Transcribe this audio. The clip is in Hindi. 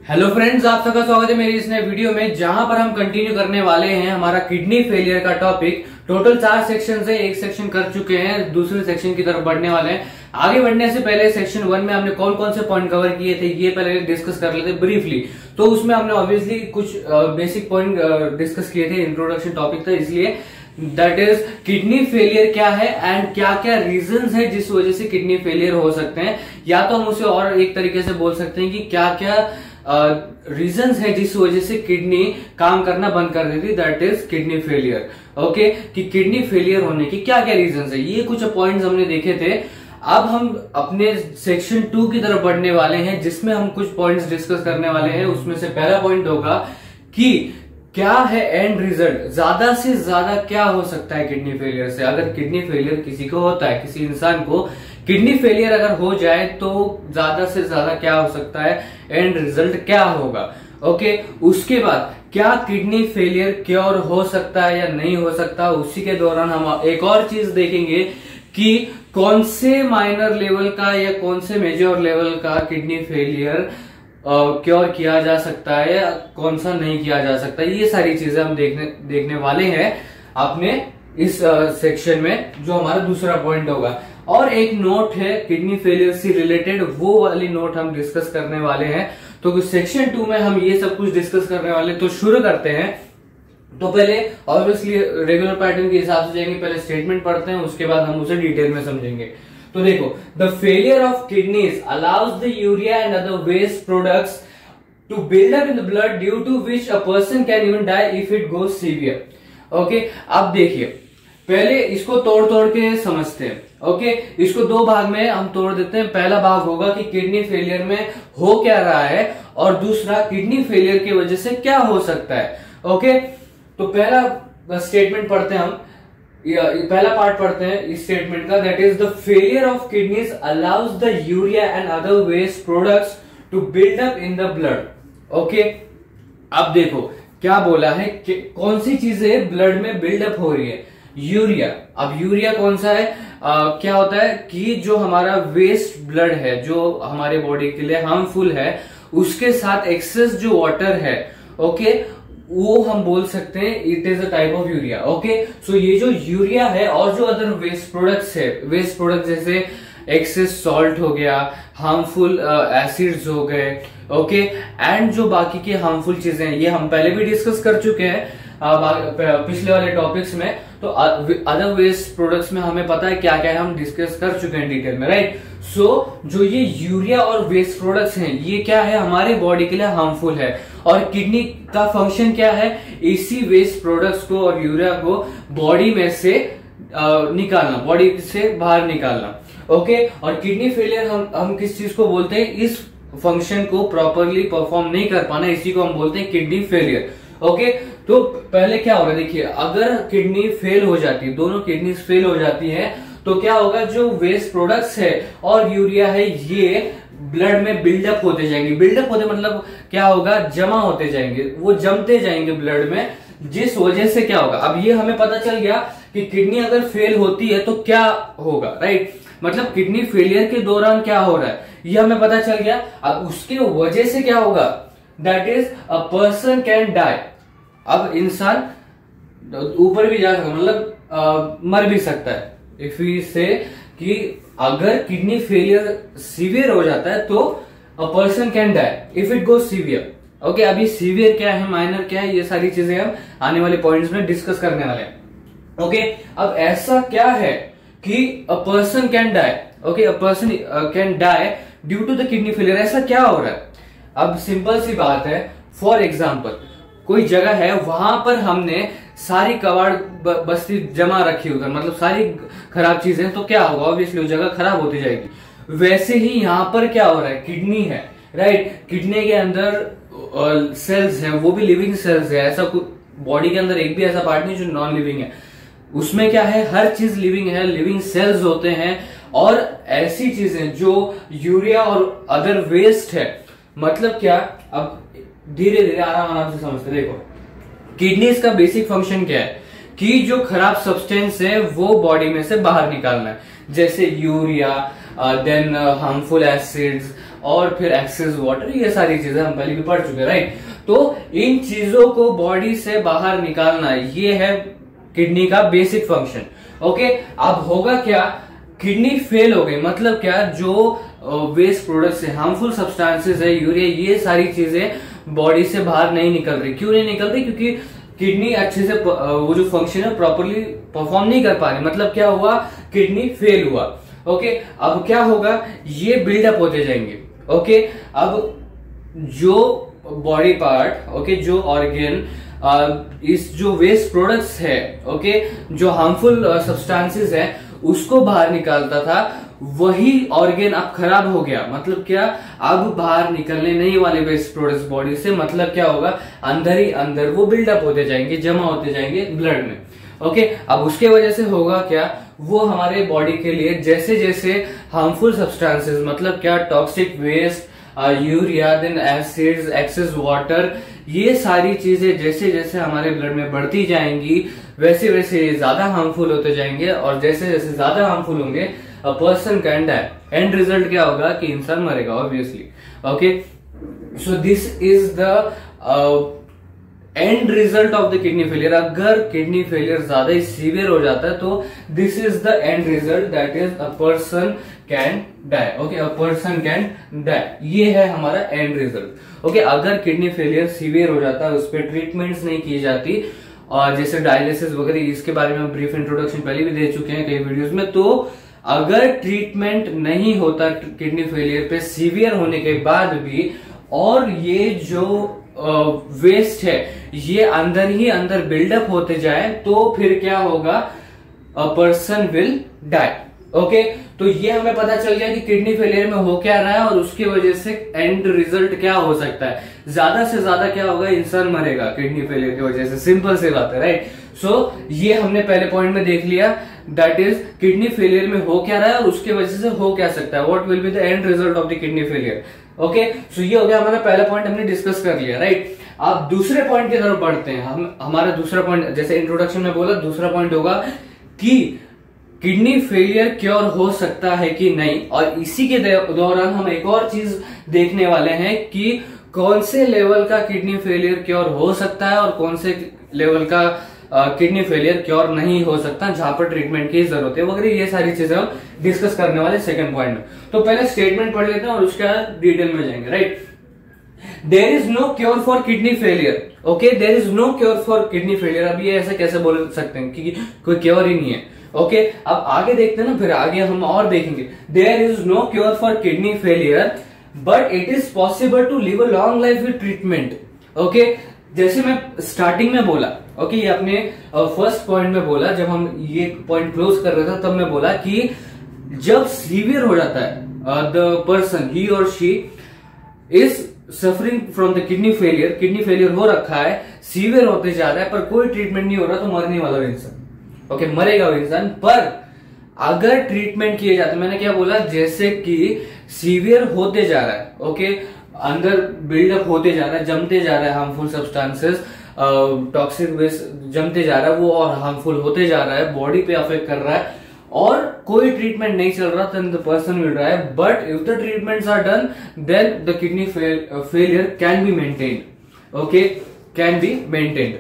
हेलो फ्रेंड्स, आप सबका स्वागत है मेरी इस नए वीडियो में, जहां पर हम कंटिन्यू करने वाले हैं हमारा किडनी फेलियर का टॉपिक। टोटल 4 सेक्शन है, एक सेक्शन कर चुके हैं, दूसरे सेक्शन की तरफ बढ़ने वाले हैं। आगे बढ़ने से पहले सेक्शन 1 में हमने कौन कौन से पॉइंट कवर किए थे ये पहले डिस्कस कर लेते ब्रीफली। तो उसमें हमने ऑब्वियसली कुछ बेसिक पॉइंट डिस्कस किए थे, इंट्रोडक्शन टॉपिक था, इसलिए दैट इज किडनी फेलियर क्या है एंड क्या क्या रीजंस है जिस वजह से किडनी फेलियर हो सकते हैं, या तो हम उसे और एक तरीके से बोल सकते हैं कि क्या क्या रीजंस है जिस वजह से किडनी काम करना बंद कर देती, that is kidney failure. Okay, कि किडनी फेलियर होने की क्या क्या रीजंस है, ये कुछ पॉइंट्स हमने देखे थे। अब हम अपने सेक्शन 2 की तरफ बढ़ने वाले हैं, जिसमें हम कुछ पॉइंट्स डिस्कस करने वाले हैं। उसमें से पहला पॉइंट होगा कि क्या है एंड रिजल्ट, ज्यादा से ज्यादा क्या हो सकता है किडनी फेलियर से। अगर किडनी फेलियर किसी को होता है, किसी इंसान को किडनी फेलियर अगर हो जाए तो ज्यादा से ज्यादा क्या हो सकता है, एंड रिजल्ट क्या होगा। ओके, उसके बाद क्या किडनी फेलियर क्योर हो सकता है या नहीं हो सकता। उसी के दौरान हम एक और चीज देखेंगे कि कौन से माइनर लेवल का या कौन से मेजर लेवल का किडनी फेलियर क्योर किया जा सकता है या कौन सा नहीं किया जा सकता। ये सारी चीजें हम देखने वाले हैं अपने इस सेक्शन में, जो हमारा दूसरा पॉइंट होगा। और एक नोट है किडनी फेलियर से रिलेटेड, वो वाली नोट हम डिस्कस करने वाले हैं। तो सेक्शन 2 में हम ये सब कुछ डिस्कस करने वाले, तो शुरू करते हैं। तो पहले ऑब्वियसली रेगुलर पैटर्न के हिसाब से जाएंगे, पहले स्टेटमेंट पढ़ते हैं, उसके बाद हम उसे डिटेल में समझेंगे। तो देखो, the failure of kidneys allows the urea and other waste products to build up in the blood, due to which a person can even die if it goes severe. Okay, अब देखिए, पहले इसको तोड़ के समझते हैं। ओके, इसको 2 भाग में हम तोड़ देते हैं। पहला भाग होगा कि किडनी फेलियर में हो क्या रहा है, और दूसरा किडनी फेलियर की वजह से क्या हो सकता है। ओके, तो पहला स्टेटमेंट पढ़ते हैं हम, पहला पार्ट पढ़ते हैं इस स्टेटमेंट का, that is the failure of kidneys allows the urea and other waste products to build up in the blood. Okay, अब देखो क्या बोला है, कौन सी चीजें ब्लड में बिल्डअप हो रही है, यूरिया। अब यूरिया कौन सा है, क्या होता है कि जो हमारा वेस्ट ब्लड है, जो हमारे बॉडी के लिए हार्मफुल है, उसके साथ एक्सेस जो वाटर है, ओके, वो हम बोल सकते हैं it is a type of urea. Okay, so ये जो यूरिया है और जो अदर वेस्ट प्रोडक्ट्स है, वेस्ट प्रोडक्ट जैसे एक्सेस सॉल्ट हो गया, हार्मफुल एसिड्स हो गए, ओके, एंड जो बाकी की हार्मफुल चीजें हैं, ये हम पहले भी डिस्कस कर चुके हैं पिछले वाले टॉपिक्स में। तो अदर वेस्ट प्रोडक्ट्स में हमें पता है क्या क्या है, हम डिस्कस कर चुके हैं डिटेल में, राइट। सो जो ये यूरिया और वेस्ट प्रोडक्ट्स हैं, ये क्या है, हमारे बॉडी के लिए हार्मफुल है। और किडनी का फंक्शन क्या है, इसी वेस्ट प्रोडक्ट्स को और यूरिया को बॉडी में से निकालना, बॉडी से बाहर निकालना। ओके, और किडनी फेलियर हम किस चीज को बोलते हैं, इस फंक्शन को प्रॉपरली परफॉर्म नहीं कर पाना, इसी को हम बोलते हैं किडनी फेलियर। ओके, तो पहले क्या होगा, देखिए, अगर किडनी फेल हो जाती है, दोनों किडनी फेल हो जाती है, तो क्या होगा, जो वेस्ट प्रोडक्ट्स है और यूरिया है, ये ब्लड में बिल्डअप होते जाएंगे। बिल्डअप होते मतलब क्या होगा, जमा होते जाएंगे, वो जमते जाएंगे ब्लड में, जिस वजह से क्या होगा। अब ये हमें पता चल गया कि किडनी अगर फेल होती है तो क्या होगा, राइट। मतलब किडनी फेलियर के दौरान क्या हो रहा है, ये हमें पता चल गया। अब उसके वजह से क्या होगा, that is a person can die. अब इंसान ऊपर भी जा सकता, मतलब मर भी सकता है। इफ वी से कि अगर किडनी फेलियर सीवियर हो जाता है तो a person can die if it goes severe. Okay, अभी सीवियर क्या है, माइनर क्या है, ये सारी चीजें हम आने वाले पॉइंट्स में डिस्कस करने वाले हैं। ओके, अब ऐसा क्या है कि a person can die, okay, a person can die due to the kidney failure. ऐसा क्या हो रहा है, अब सिंपल सी बात है, फॉर एग्जाम्पल कोई जगह है, वहां पर हमने सारी कबाड़ बस्ती जमा रखी उधर, मतलब सारी खराब चीजें, तो क्या होगा, ऑब्वियसली वो जगह खराब होती जाएगी। वैसे ही यहाँ पर क्या हो रहा है, किडनी है, राइट। किडनी के अंदर सेल्स हैं, वो भी लिविंग सेल्स है। ऐसा कुछ बॉडी के अंदर एक भी ऐसा पार्ट नहीं जो नॉन लिविंग है, उसमें क्या है, हर चीज लिविंग है, लिविंग सेल्स होते हैं। और ऐसी चीजें जो यूरिया और अदर वेस्ट है, मतलब क्या, अब धीरे धीरे आराम से समझते। देखो, किडनीज का बेसिक फंक्शन क्या है कि जो खराब सब्सटेंस है वो बॉडी में से बाहर निकालना है, जैसे यूरिया, देन हार्मफुल एसिड्स और फिर एक्सेस वाटर, ये सारी चीजें हम पहले भी पढ़ चुके हैं, राइट। तो इन चीजों को बॉडी से बाहर निकालना, ये है किडनी का बेसिक फंक्शन। ओके, अब होगा क्या, किडनी फेल हो गई, मतलब क्या, जो वेस्ट प्रोडक्ट्स है, हार्मफुल सब्सटेंसेस है, यूरिया, ये सारी चीजें बॉडी से बाहर नहीं निकल रही। क्यों नहीं निकल रही? क्योंकि किडनी अच्छे से वो जो फंक्शन है प्रॉपरली परफॉर्म नहीं कर पा रही, मतलब क्या हुआ, किडनी फेल हुआ। ओके, अब क्या होगा, ये बिल्डअप होते जाएंगे। ओके, अब जो बॉडी पार्ट, ओके, जो ऑर्गन इस जो वेस्ट प्रोडक्ट्स है, ओके, जो हार्मफुल सब्सटेंसेस है, उसको बाहर निकालता था, वही ऑर्गन अब खराब हो गया। मतलब क्या, अब बाहर निकलने नहीं वाले वेस्ट प्रोडक्ट्स बॉडी से, मतलब क्या होगा, अंदर ही अंदर वो बिल्डअप होते जाएंगे, जमा होते जाएंगे ब्लड में। ओके, अब उसके वजह से होगा क्या, वो हमारे बॉडी के लिए जैसे जैसे हार्मफुल सब्सटेंसेस, मतलब क्या, toxic waste, urea, then acids, excess water, ये सारी चीजें जैसे जैसे हमारे ब्लड में बढ़ती जाएंगी, वैसे वैसे ज्यादा हार्मफुल होते जाएंगे, और जैसे जैसे ज्यादा हार्मफुल होंगे, a person can die. End result क्या होगा कि इंसान मरेगा, obviously. Okay, so this is the end result of the kidney failure. अगर किडनी फेलियर ज्यादा ही सीवियर हो जाता है तो this is the end result, that is a person can die. Okay, a person can die, ये है हमारा एंड रिजल्ट। ओके, अगर किडनी फेलियर सीवियर हो जाता है, उस पर ट्रीटमेंट्स नहीं की जाती, और जैसे डायलिसिस वगैरह, इसके बारे में ब्रीफ इंट्रोडक्शन पहले भी दे चुके हैं कई वीडियोस में। तो अगर ट्रीटमेंट नहीं होता किडनी फेलियर पे सीवियर होने के बाद भी, और ये जो वेस्ट है ये अंदर ही अंदर बिल्डअप होते जाए, तो फिर क्या होगा, a person will die. Okay, तो ये हमें पता चल गया कि किडनी फेलियर में हो क्या रहा है, और उसकी वजह से एंड रिजल्ट क्या हो सकता है। ज्यादा से ज्यादा क्या होगा, इंसान मरेगा किडनी फेलियर की वजह से, सिंपल सी बात है, राइट। सो ये हमने पहले पॉइंट में देख लिया, दैट इज किडनी फेलियर में हो क्या रहा है और उसकी वजह से हो क्या सकता है, what will be the end result of the kidney failure. Okay, so ये हो गया हमारा पहला पॉइंट, हमने डिस्कस कर लिया, राइट। आप दूसरे पॉइंट की तरफ बढ़ते हैं। हम हमारा दूसरा पॉइंट, जैसे इंट्रोडक्शन में बोला, दूसरा पॉइंट होगा कि किडनी फेलियर क्योर हो सकता है कि नहीं, और इसी के दौरान हम एक और चीज देखने वाले हैं कि कौन से लेवल का किडनी फेलियर क्योर हो सकता है और कौन से लेवल का किडनी फेलियर क्योर नहीं हो सकता, जहां पर ट्रीटमेंट की जरूरत है वगैरह, ये सारी चीजें हम डिस्कस करने वाले सेकंड पॉइंट में। तो पहले स्टेटमेंट पढ़ लेते हैं और उसके बाद डिटेल में जाएंगे, right. There is no cure for kidney failure. Okay, there is no cure for kidney failure. अब ये ऐसे कैसे बोल सकते हैं कि कोई क्योर ही नहीं है। ओके, अब आगे देखते हैं ना, फिर आगे हम और देखेंगे। There is no cure for kidney failure but it is possible to live a long life with treatment. Okay, जैसे मैं स्टार्टिंग में बोला, ओके, ये अपने फर्स्ट पॉइंट में बोला, जब हम ये पॉइंट क्लोज कर रहे थे तब मैं बोला कि जब सीवियर हो जाता है द पर्सन, ही और she is suffering from the kidney failure हो रखा है, सीवियर होते जा रहा है, पर कोई ट्रीटमेंट नहीं हो रहा, तो मरने वाला इंसान, ओके, मरेगा वो इंसान। पर अगर ट्रीटमेंट किए जाते, मैंने क्या बोला, जैसे कि सीवियर होते जा रहा है, ओके, अंदर बिल्डअप होते जा रहा है, जमते जा रहा है, हार्मफुल सब्सटेंसेस, टॉक्सिक वेस्ट जमते जा रहा है, वो और हार्मफुल होते जा रहा है, बॉडी पे अफेक्ट कर रहा है, और कोई ट्रीटमेंट नहीं चल रहा, then the person will die. But if the treatments are done, then the kidney failure can be maintained. Okay, can be maintained.